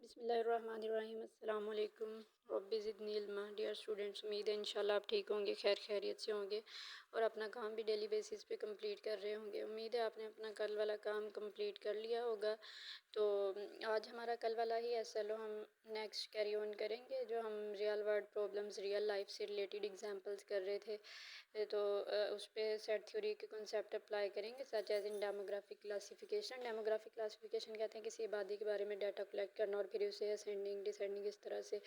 बिस्मिल्लाहिर्रहमानिर्रहीम। अस्सलाम वालेकुम। रब्बि ज़िदनी इल्मा। डियर स्टूडेंट्स, उम्मीद है इंशाल्लाह आप ठीक होंगे, खैर खैरियत से होंगे और अपना काम भी डेली बेसिस पे कंप्लीट कर रहे होंगे। उम्मीद है आपने अपना कल वाला काम कंप्लीट कर लिया होगा। तो आज हमारा कल वाला ही SLO हम नेक्स्ट कैरी ऑन करेंगे, जो हम real world problems real life से रिलेटेड एग्जांपल्स कर रहे थे। तो उस पर सेट थ्योरी के कॉन्सेप्ट अप्लाई करेंगे, such as in demographic classification. Demographic classification कहते हैं किसी आबादी के बारे में डाटा कलेक्ट करना और फिर उसे असेंडिंग डिसेंडिंग इस तरह से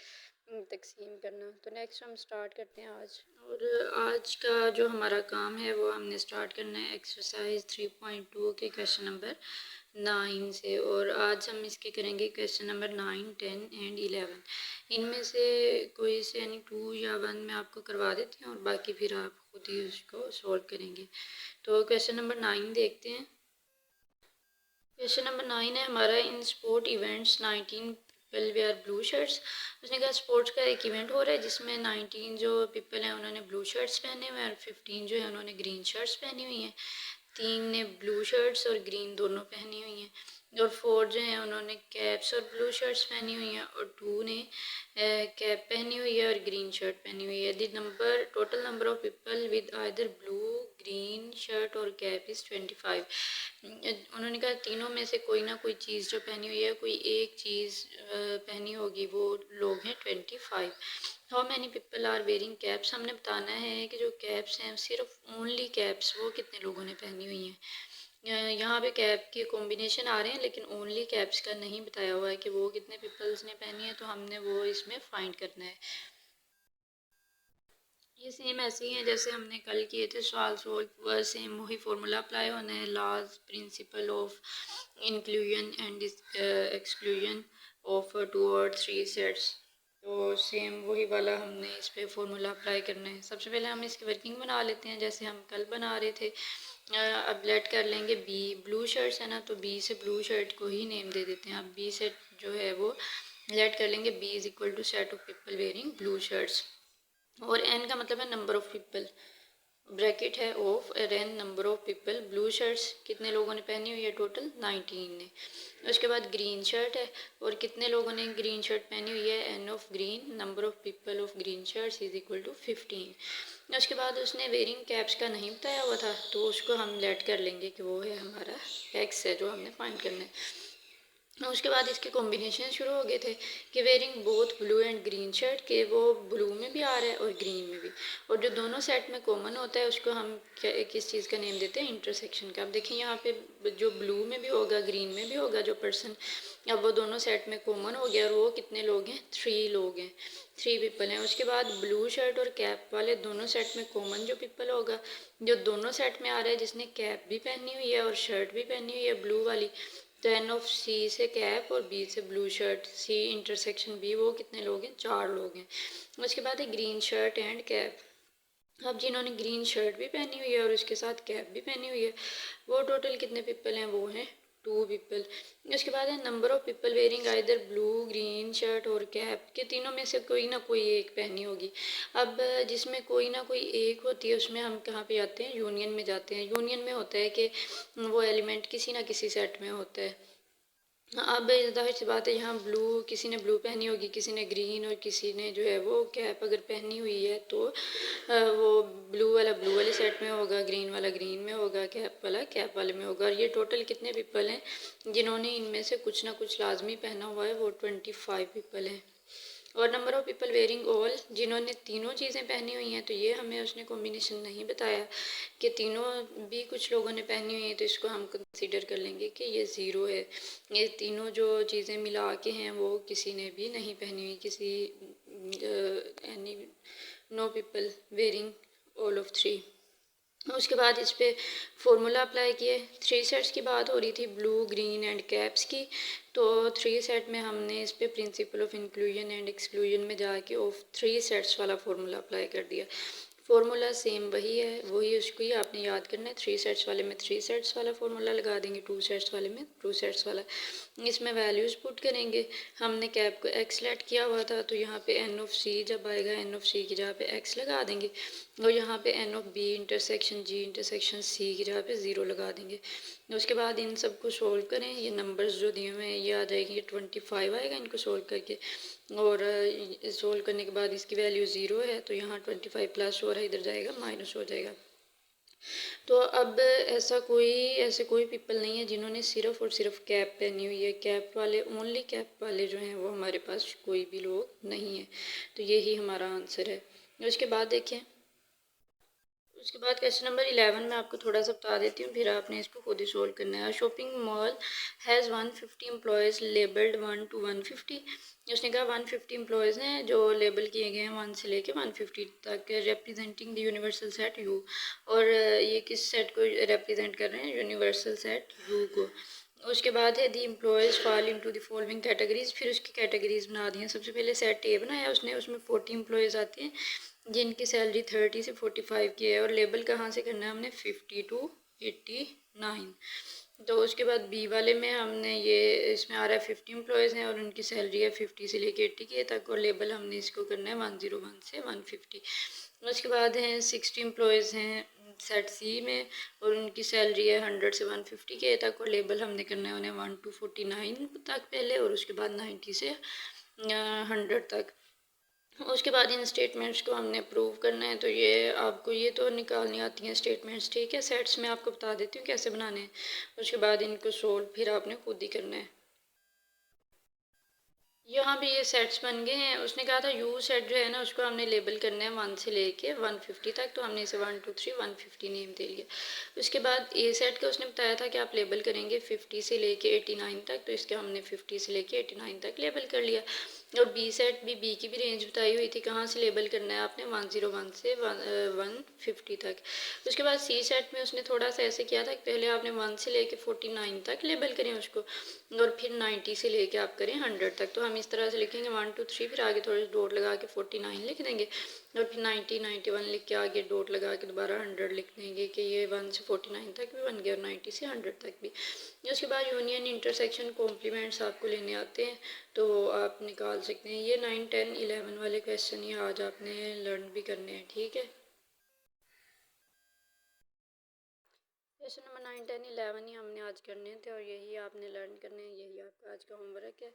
तकसीम करना। तो नेक्स्ट हम स्टार्ट करते हैं आज। और आज का जो हमारा काम है वो हमने स्टार्ट करना है एक्सरसाइज 3.2 के क्वेश्चन नंबर 9 से। और आज हम इसके करेंगे क्वेश्चन नंबर 9, 10 एंड 11। इनमें से कोई से यानी 2 या 1 मैं आपको करवा देती हूँ और बाकी फिर आप खुद ही उसको सॉल्व करेंगे। तो क्वेश्चन नंबर 9 देखते हैं। क्वेश्चन नंबर 9 है हमारा, in sport events 19 people wear blue shirts. उसने कहा स्पोर्ट्स का एक इवेंट हो रहा है जिसमें 19 जो पीपल हैं उन्होंने ब्लू शर्ट्स पहने हुए हैं और 15 जो है उन्होंने ग्रीन शर्ट्स पहनी हुई हैं। 3 ने ब्लू शर्ट्स और ग्रीन दोनों पहनी हुई हैं और 4 जो हैं उन्होंने कैप्स और ब्लू शर्ट्स पहनी हुई हैं और 2 ने कैप पहनी हुई है और ग्रीन शर्ट पहनी हुई है। The total number of people with either blue green shirt और कैप इज़ 25। उन्होंने कहा तीनों में से कोई ना कोई चीज़ जो पहनी हुई है, कोई एक चीज़ पहनी होगी, वो लोग हैं 25। How many people are wearing caps. हमने बताना है कि जो कैप्स हैं सिर्फ ओनली कैप्स वो कितने लोगों ने पहनी हुई हैं। यहाँ पे कैप के कॉम्बिनेशन आ रहे हैं लेकिन ओनली कैप्स का नहीं बताया हुआ है कि वो कितने पीपल्स ने पहनी है, तो हमने वो इसमें फाइंड करना है। ये सेम ऐसे ही है जैसे हमने कल किए थे सवाल सोल्व, सेम वही फार्मूला अप्लाई होना है। Laws principle of inclusion and exclusion of 2 और 3 सेट्स। तो सेम वही वाला हमने इस पर फार्मूला अप्लाई करना है। सबसे पहले हम इसकी वर्किंग बना लेते हैं जैसे हम कल बना रहे थे। अब लेट कर लेंगे बी, ब्लू शर्ट्स है ना, तो बी से ब्लू शर्ट को ही नेम दे देते हैं। अब बी सेट जो है वो लेट कर लेंगे, B is equal to set of people wearing blue shirts. और एन का मतलब है नंबर ऑफ पीपल, ब्रैकेट है of N number of people. Blue shirts कितने लोगों ने पहनी हुई है, टोटल 19 ने। उसके बाद ग्रीन शर्ट है और कितने लोगों ने ग्रीन शर्ट पहनी हुई है, N of green number of people of green shirts is equal to 15। उसके बाद उसने वेयरिंग कैप्स का नहीं बताया हुआ था तो उसको हम लेट कर लेंगे कि वो है हमारा एक्स है जो हमने फाइंड करना है। उसके बाद इसके कॉम्बिनेशन शुरू हो गए थे कि wearing both blue and green shirt, के वो ब्लू में भी आ रहा है और ग्रीन में भी। और जो दोनों सेट में कॉमन होता है उसको हम किस चीज़ का नेम देते हैं, इंटरसेक्शन का। अब देखिए यहाँ पे जो ब्लू में भी होगा ग्रीन में भी होगा जो पर्सन, अब वो दोनों सेट में कॉमन हो गया और वो कितने लोग हैं, 3 लोग हैं, 3 पीपल हैं। उसके बाद ब्लू शर्ट और कैप वाले दोनों सेट में कॉमन जो पीपल होगा, जो दोनों सेट में आ रहा है जिसने कैप भी पहनी हुई है और शर्ट भी पहनी हुई है ब्लू वाली, तो एन ऑफ सी से कैप और बी से blue shirt, C intersection B, वो कितने लोग हैं, 4 लोग हैं। उसके बाद है ग्रीन शर्ट एंड कैप। अब जिन्होंने ग्रीन शर्ट भी पहनी हुई है और उसके साथ कैप भी पहनी हुई है वो टोटल कितने पीपल हैं, वो हैं 2 पीपल। उसके बाद है number of people wearing either blue green shirt और कैप, के तीनों में से कोई ना कोई एक पहनी होगी। अब जिसमें कोई ना कोई एक होती है उसमें हम कहाँ पे जाते हैं, यूनियन में जाते हैं। यूनियन में होता है कि वो एलिमेंट किसी ना किसी सेट में होता है। अब जाहिर सी बात है यहाँ ब्लू, किसी ने ब्लू पहनी होगी, किसी ने ग्रीन और किसी ने जो है वो कैप अगर पहनी हुई है तो वो ब्लू वाला ब्लू वाले सेट में होगा, ग्रीन वाला ग्रीन में होगा, कैप वाला कैप वाले में होगा। और ये टोटल कितने पीपल हैं जिन्होंने इनमें से कुछ ना कुछ लाजमी पहना हुआ है, वो 25 पीपल हैं। और number of people wearing all, जिन्होंने तीनों चीज़ें पहनी हुई हैं, तो ये हमें उसने कॉम्बिनेशन नहीं बताया कि तीनों भी कुछ लोगों ने पहनी हुई हैं, तो इसको हम कंसीडर कर लेंगे कि ये ज़ीरो है। ये तीनों जो चीज़ें मिला के हैं वो किसी ने भी नहीं पहनी हुई, किसी any know people wearing all of 3। उसके बाद इस पर फॉर्मूला अप्लाई किए। 3 सेट्स की बात हो रही थी ब्लू ग्रीन एंड कैप्स की, तो 3 सेट में हमने इस पर principal of inclusion and exclusion में जाके ऑफ 3 सेट्स वाला फार्मूला अप्लाई कर दिया। फार्मूला सेम वही है, वही उसको ही आपने याद करना है। 3 सेट्स वाले में 3 सेट्स वाला फार्मूला लगा देंगे, 2 सेट्स वाले में 2 सेट्स वाला। इसमें वैल्यूज़ पुट करेंगे। हमने कैप को एक्स सेलेक्ट किया हुआ था, तो यहाँ पे एन ऑफ सी जब आएगा, एन ऑफ सी की जगह पे एक्स लगा देंगे, और यहाँ पे N of B intersection G intersection C की जगह पे ज़ीरो लगा देंगे। उसके बाद इन सबको सोल्व करें। ये नंबर्स जो दिए हुए हैं ये आ जाएगी, ये 25 आएगा इनको सोल्व करके, और सोल्व करने के बाद इसकी वैल्यू ज़ीरो है, तो यहाँ 25 प्लस हो रहा है, इधर जाएगा माइनस हो जाएगा। तो अब ऐसे कोई पीपल नहीं है जिन्होंने सिर्फ और सिर्फ कैप पहनी हुई है। कैप वाले, ओनली कैप वाले जो हैं वो हमारे पास कोई भी लोग नहीं है। तो यही हमारा आंसर है। उसके बाद देखें, उसके बाद क्वेश्चन नंबर 11 में आपको थोड़ा सा बता देती हूँ, फिर आपने इसको खुद ही सोल्व करना है। Shopping mall has 150 employees labelled 1 to 150। उसने कहा 150 एम्प्लॉयज़ हैं जो लेबल किए गए हैं 1 से लेके 150 तक, representing the universal set you. और ये किस सेट को रिप्रेजेंट कर रहे हैं? यूनिवर्सल सेट यू को। उसके बाद है the employees fall into the following categories. फिर उसकी कैटेगरीज बना दी हैं। सबसे पहले सेट ए बनाया उसने, उसमें 40 एम्प्लॉयज़ आते हैं जिनकी सैलरी 30 से 45 की है, और लेबल कहाँ से करना है हमने? 50 to 89। तो उसके बाद बी वाले में हमने ये, इसमें आ रहा है 50 एम्प्लॉयज़ हैं और उनकी सैलरी है 50 से लेके 80 के तक, और लेबल हमने इसको करना है 101 से 150। उसके बाद हैं 60 एम्प्लॉयज़ हैं सेट सी में, और उनकी सैलरी है 100 से 150 के तक, और लेबल हमने करना है उन्हें 1 to 49 तक पहले, और उसके बाद 90 से 100 तक। उसके बाद इन स्टेटमेंट्स को हमने प्रूव करना है। तो ये आपको ये तो निकालनी आती हैं स्टेटमेंट्स, ठीक है। सेट्स में आपको बता देती हूँ कैसे बनाने हैं। उसके बाद इनको सोल्व फिर आपने खुद ही करना है। यहाँ भी ये सेट्स बन गए हैं। उसने कहा था यू सेट जो है ना उसको हमने लेबल करना है 1 से लेके 150 तक, तो हमने इसे 1 2 3 150 नेम दे लिया। उसके बाद ए सेट का उसने बताया था कि आप लेबल करेंगे 50 से लेके 89 तक, तो इसके हमने 50 से लेके 89 तक लेबल कर लिया। और बी सेट भी, बी की भी रेंज बताई हुई थी कहाँ से लेबल करना है आपने, 101 से 150 तक। उसके बाद सी सेट में उसने थोड़ा सा ऐसे किया था कि पहले आपने 1 से लेके 49 तक लेबल करें उसको, और फिर 90 से लेके आप करें 100 तक। तो हम इस तरह से लिखेंगे 1 2 3, फिर आगे थोड़े डॉट लगा के 49 लिख देंगे, और फिर 90 91 लिख के आगे डॉट लगा के दोबारा 100 लिख देंगे कि ये 1 से 49 तक भी बन गया, और 90 से 100 तक भी। उसके बाद यूनियन इंटरसेक्शन कॉम्प्लीमेंट्स आपको लेने आते हैं तो आप निकाल सकते हैं। ये 9 10 11 वाले क्वेश्चन ही आज आपने लर्न भी करने हैं, ठीक है। क्वेश्चन नंबर 9 10 11 ही हमने आज करने थे, और यही आपने लर्न करने हैं। यही आपका आज का होमवर्क है।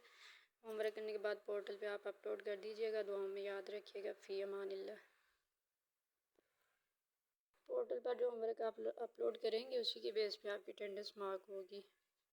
होमवर्क करने के बाद पोर्टल पे आप अपलोड कर दीजिएगा। दुआओं में याद रखिएगा। फ़ी अमानिल्लाह। पोर्टल पर जो होमवर्क आप अपलोड करेंगे उसी की बेस पे आपकी अटेंडेंस मार्क होगी।